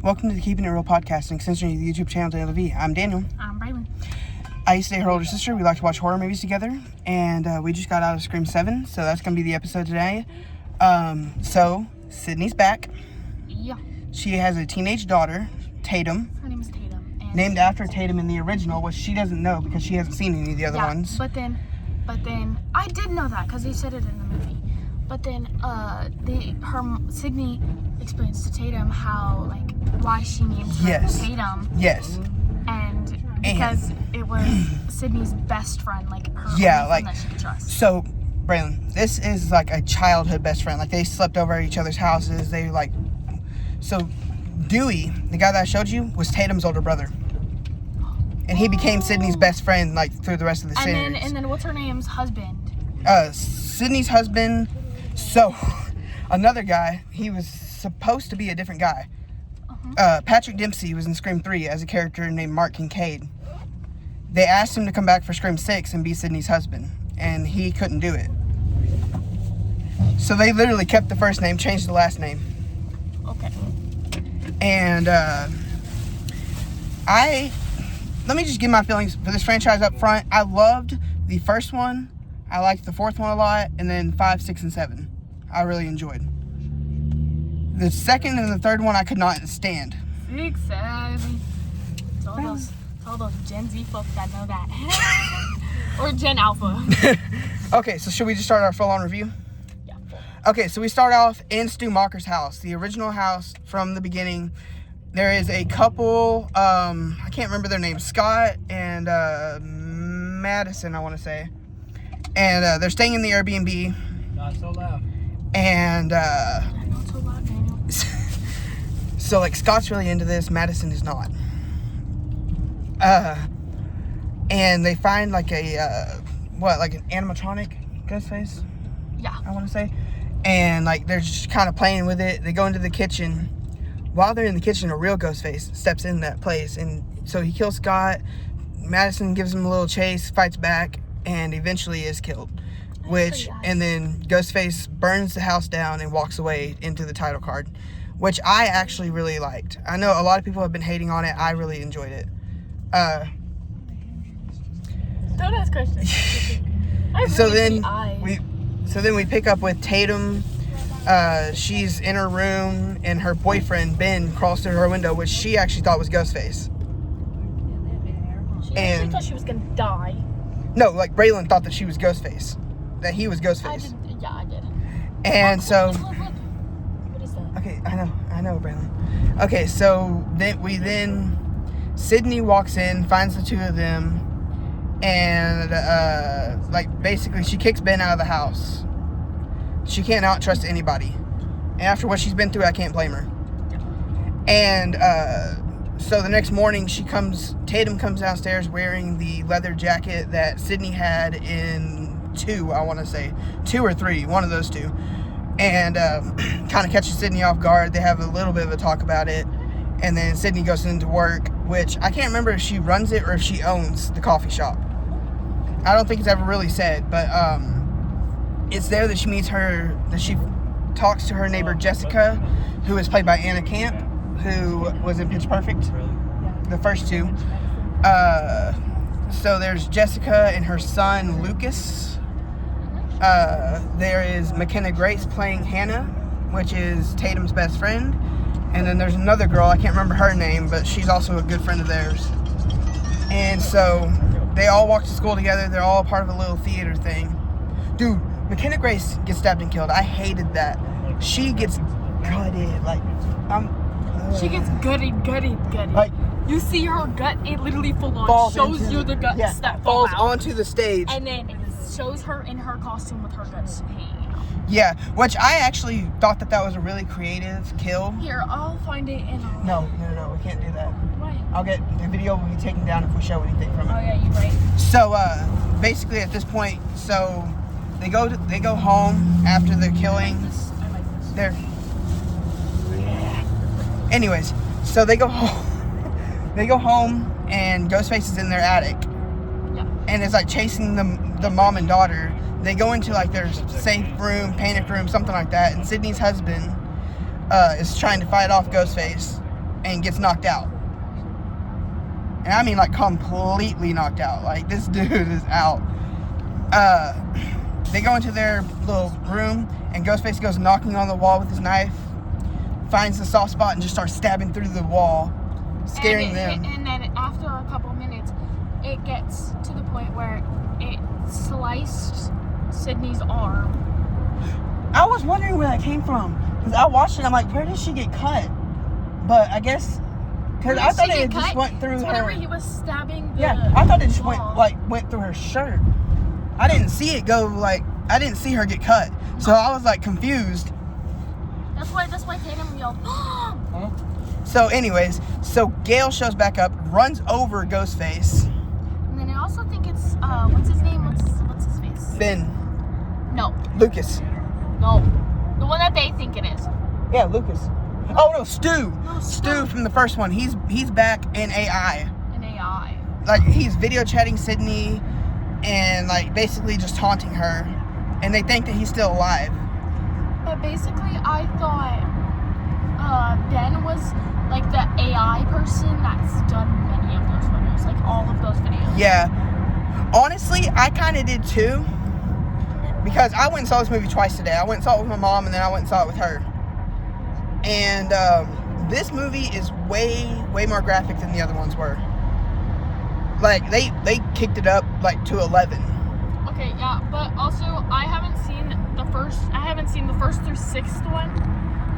Welcome to the Keepin' It Real podcast, an extension of the YouTube channel DailyV. I'm Daniel. I'm Brea. I used to date her older sister. We like to watch horror movies together, and we just got out of Scream 7, so that's going to be the episode today. So, Sydney's back. Yeah. She has a teenage daughter, Tatum. Her name is Tatum. And named after Tatum in the original, which she doesn't know because she hasn't seen any of the other ones. But then, I did know that because they said it in the movie. But then, Sydney explains to Tatum how, why she named her Tatum. Yes. And because it was Sydney's best friend, her only friend that she could trust. So, Braylon, this is a childhood best friend. They slept over at each other's houses. So Dewey, the guy that I showed you, was Tatum's older brother. And he became Sydney's best friend, through the rest of the series. And then what's her name's husband? Sydney's husband. So, another guy, he was supposed to be a different guy. Patrick Dempsey was in Scream 3 as a character named Mark Kincaid. They asked him to come back for Scream 6 and be Sydney's husband, and he couldn't do it. So they literally kept the first name, changed the last name. Okay. And let me just give my feelings for this franchise up front. I loved the first one. I liked the fourth one a lot, and then 5, 6, and 7 I really enjoyed. The second and the third one I could not stand. 6, 7. It's all those Gen Z folks that know that. Or Gen Alpha. Okay, so should we just start our full-on review? Yeah. Okay, so we start off in Stu Macher's house, the original house from the beginning. There is a couple, I can't remember their names, Scott and Madison, I want to say. And they're staying in the Airbnb. Not so loud. And Not so loud, Daniel. so Scott's really into this, Madison is not. And they find an animatronic ghost face? Yeah. I want to say. And they're just kind of playing with it. They go into the kitchen. While they're in the kitchen, a real ghost face steps in that place, and so he kills Scott. Madison gives him a little chase, fights back, and eventually is killed. And then Ghostface burns the house down and walks away into the title card, which I actually really liked. I know a lot of people have been hating on it. I really enjoyed it. Don't ask questions. So then we pick up with Tatum. She's in her room, and her boyfriend Ben crawls through her window, which she actually thought was Ghostface. She actually thought she was gonna die. No, Braylon thought that she was Ghostface. That he was Ghostface. I did. And so... Look. What is that? Okay, I know, Braylon. Okay, so then Sydney walks in, finds the two of them, and basically she kicks Ben out of the house. She can't out-trust anybody. And after what she's been through, I can't blame her. And so the next morning, Tatum comes downstairs wearing the leather jacket that Sydney had in 2, I want to say. 2 or 3, one of those two. And kind of catches Sydney off guard. They have a little bit of a talk about it. And then Sydney goes into work, which I can't remember if she runs it or if she owns the coffee shop. I don't think it's ever really said, but it's there that she talks to her neighbor Jessica, who is played by Anna Camp, who was in Pitch Perfect, the first two. So there's Jessica and her son Lucas. There is McKenna Grace playing Hannah, which is Tatum's best friend. And then there's another girl, I can't remember her name, but she's also a good friend of theirs. And so they all walk to school together. They're all part of a little theater thing. Dude, McKenna Grace gets stabbed and killed. I hated that. She gets gutted. She gets gutted. You see her gut, it literally full on shows you the guts that falls out. onto the stage. And then it shows her in her costume with her guts hanging out. Yeah, which I actually thought that was a really creative kill. Here, I'll find it and I'll... No, we can't do that. Why? The video will be taken down if we show anything from it. Oh yeah, you're right. So, basically at this point, they go home after the killing. I like this. Anyways, so they go home. They go home, and Ghostface is in their attic. Yeah. And it's chasing the mom and daughter. They go into their safe room, panic room, something like that. And Sydney's husband is trying to fight off Ghostface. and gets knocked out. And I mean, like, completely knocked out. Like, this dude is out. They go into their little room, and Ghostface goes knocking on the wall with his knife, finds the soft spot, and just starts stabbing through the wall, scaring them. And then after a couple minutes, it gets to the point where it sliced Sydney's arm. I was wondering where that came from. Because I watched it, I'm like, where did she get cut? But I guess... Because I thought it just went through her... Whenever he was stabbing the Yeah, I thought it just wall. went through her shirt. I didn't see it go, like... I didn't see her get cut. So I was, like, confused. That's why Tatum yelled, "Oh!" So anyways, so Gale shows back up, runs over Ghostface. And then I also think it's, what's his name? What's his face? Ben. No. Lucas. No. The one that they think it is. Yeah, Lucas. Oh, no, Stu. No, Stu from the first one. He's back in AI. An AI. Like, he's video chatting Sydney and, like, basically just taunting her. And they think that he's still alive. But basically, I thought Ben was like the AI person that's done many of those videos, like all of those videos. Yeah. Honestly, I kind of did too. Because I went and saw this movie twice today. I went and saw it with my mom, and then I went and saw it with her. And this movie is way more graphic than the other ones were. Like, they kicked it up, like, to 11. Okay, yeah, but also I haven't seen the first through sixth one.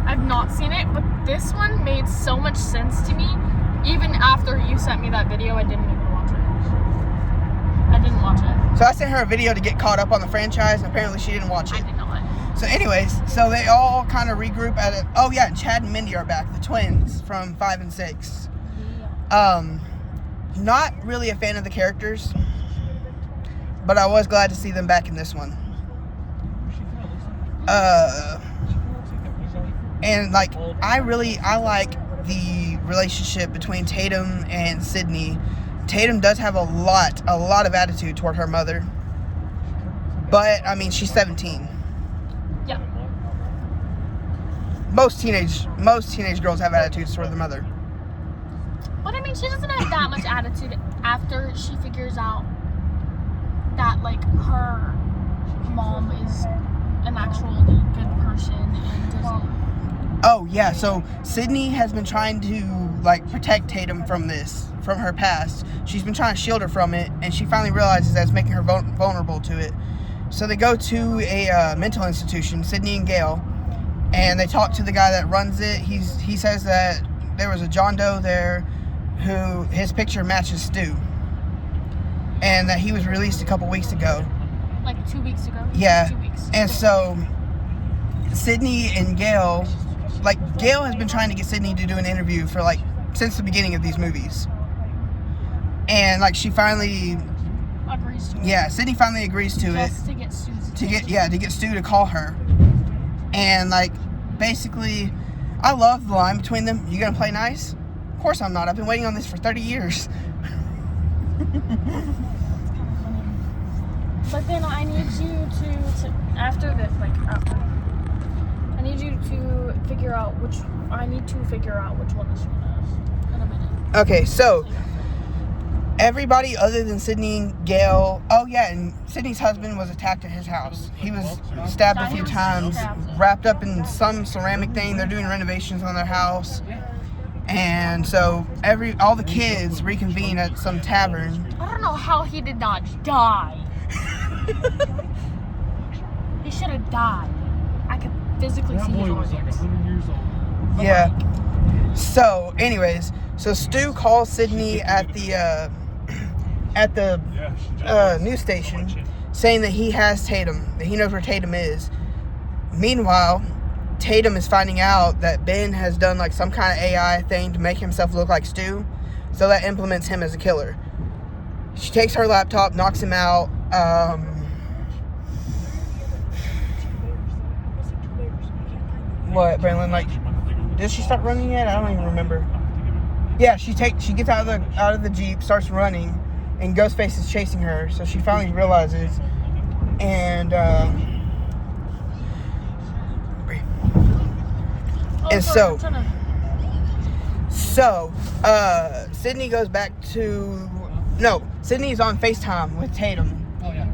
I've not seen it, but this one made so much sense to me. Even after you sent me that video, I didn't even watch it. I didn't watch it. So I sent her a video to get caught up on the franchise, and apparently she didn't watch it. I did not. So anyways, so they all kind of regroup at it. Oh yeah, Chad and Mindy are back, the twins from 5 and 6. Yeah. Not really a fan of the characters, but I was glad to see them back in this one. And like, I like the relationship between Tatum and Sydney. Tatum does have a lot of attitude toward her mother. But, I mean, she's 17. Yeah. Most teenage girls have attitudes toward their mother. But I mean, she doesn't have that much attitude after she figures out that, like, her mom is an actually good person and doesn't... Oh, yeah, so Sydney has been trying to, like, protect Tatum from her past. She's been trying to shield her from it, and she finally realizes that it's making her vulnerable to it. So they go to a mental institution, Sydney and Gale, and they talk to the guy that runs it. He says that there was a John Doe there who his picture matches Stu, and that he was released a couple weeks ago. Like 2 weeks ago? Yeah. 2 weeks. And so Sydney and Gale, like, Gale has been trying to get Sydney to do an interview for, like, since the beginning of these movies. And, like, she finally... agrees to it. Yeah, Sydney finally agrees to it. Just to get Sue's To get Stu to call her. And, like, basically, I love the line between them. You gonna play nice? Of course I'm not. I've been waiting on this for 30 years. But then I need you to after this, like, I need you to figure out which one this one is in a minute. Okay, so everybody other than Sydney and Gale. Oh yeah, and Sydney's husband was attacked at his house. He was stabbed a few times, wrapped up in some ceramic thing. They're doing renovations on their house. And so all the kids reconvene at some tavern. I don't know how he did not die. He should have died. I could physically see his organs. Yeah. So, anyways, so Stu calls Sydney at the news station, saying that he has Tatum, that he knows where Tatum is. Meanwhile, Tatum is finding out that Ben has done like some kind of AI thing to make himself look like Stu, so that implements him as a killer. She takes her laptop, knocks him out. What, Brandon? Like, did she start running yet? I don't even remember. Yeah, she gets out of the Jeep, starts running, and Ghostface is chasing her. So she finally realizes, and So, Sydney goes back to... No, Sydney's on FaceTime with Tatum. Oh, yeah.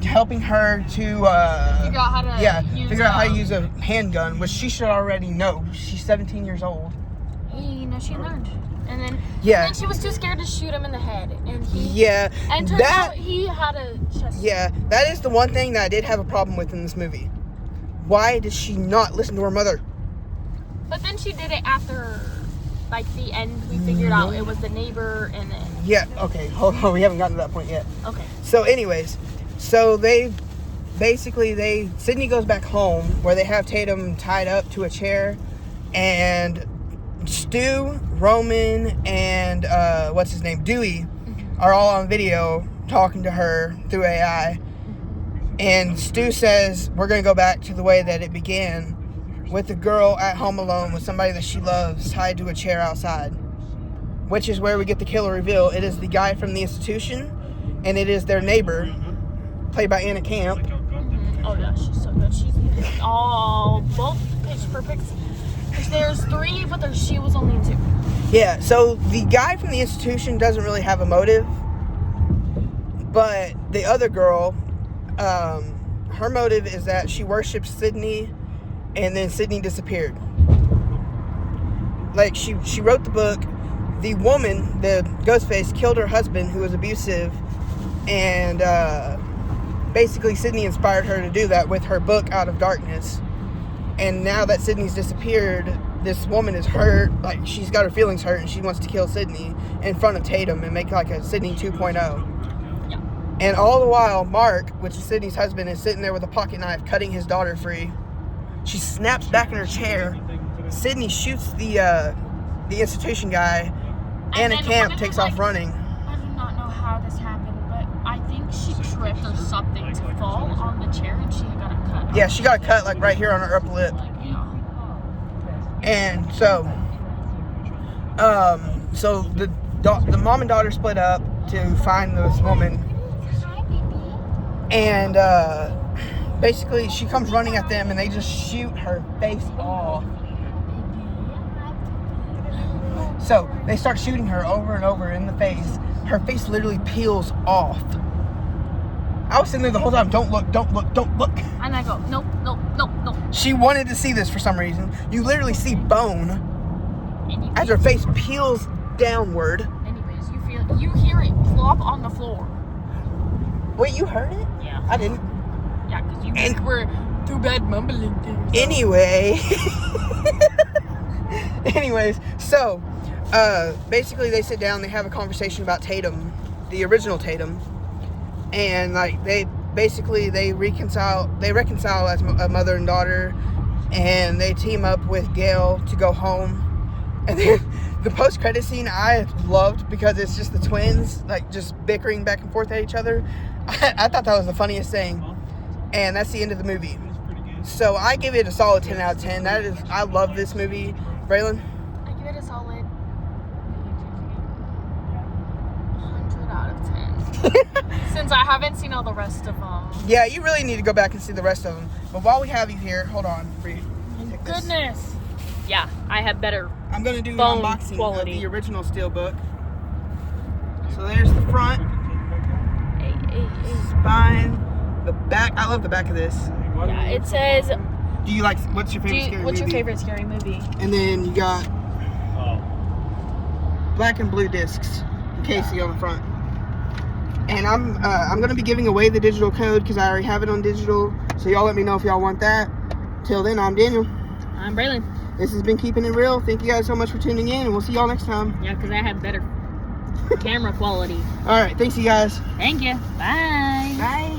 Helping her to... Figure out how to figure out how to use a handgun, which she should already know. She's 17 years old. Hey, no, she learned. And then, Yeah. and then she was too scared to shoot him in the head. And he... Yeah. And turns out he had a chest. Yeah, that is the one thing that I did have a problem with in this movie. Why did she not listen to her mother? But then she did it after, like, the end. We figured out it was the neighbor, and then... Yeah, okay, hold on, we haven't gotten to that point yet. Okay. So anyways, Sydney goes back home where they have Tatum tied up to a chair, and Stu, Roman, and what's his name, Dewey, are all on video talking to her through AI. And Stu says, we're going to go back to the way that it began, with the girl at home alone with somebody that she loves tied to a chair outside. Which is where we get the killer reveal. It is the guy from the institution, and it is their neighbor, played by Anna Camp. Oh yeah, she's so good. She's both pitch perfect. There's 3, but she was only 2. Yeah, so the guy from the institution doesn't really have a motive, but the other girl, her motive is that she worships Sydney, and then Sydney disappeared. Like, she wrote the book. The woman, the Ghostface, killed her husband, who was abusive, and basically Sydney inspired her to do that with her book, Out of Darkness. And now that Sydney's disappeared, this woman is hurt, like, she's got her feelings hurt, and she wants to kill Sydney in front of Tatum and make, like, a Sydney 2.0. Yeah. And all the while, Mark, which is Sydney's husband, is sitting there with a pocket knife, cutting his daughter free. She snaps back in her chair. Sydney shoots the institution guy. Anna Camp takes off running. I do not know how this happened, but I think she tripped or something to fall on the chair, and she got a cut. Yeah, she got a cut, like, right here on her upper lip. Like, yeah. And so the mom and daughter split up to find this woman. And basically she comes running at them, and they just shoot her face off. So they start shooting her over and over in the face. Her face literally peels off. I was sitting there the whole time, don't look, don't look, don't look. And I go, nope, nope, nope, nope. She wanted to see this for some reason. You literally see bone as her face peels downward. Anyways, you hear it plop on the floor. Wait, you heard it? Yeah. I didn't. Yeah, because you were too bad mumbling things. Anyways, so basically they sit down, they have a conversation about Tatum, the original Tatum, and like they reconcile as a mother and daughter, and they team up with Gail to go home. And then the post-credit scene I loved because it's just the twins like just bickering back and forth at each other. I thought that was the funniest thing, and that's the end of the movie. So I give it a solid 10 out of 10. I love this movie. Braylon? I give it a solid 100 out of 10. Since I haven't seen all the rest of them. Yeah, you really need to go back and see the rest of them. But while we have you here, hold on, Bree. Goodness. Yeah, I have better. I'm going to do an bone unboxing quality. of the original Steelbook. So there's the front. Spine. The back. I love the back of this. Yeah, it says... Do you like... What's your favorite scary movie? What's your favorite scary movie? And then you got black and blue discs in Casey on the front. And I'm gonna be giving away the digital code because I already have it on digital. So y'all let me know if y'all want that. Till then, I'm Daniel. I'm Braylon. This has been Keeping It Real. Thank you guys so much for tuning in, and we'll see y'all next time. Yeah, because I have better camera quality. All right, thanks you guys. Thank you. Bye. Bye.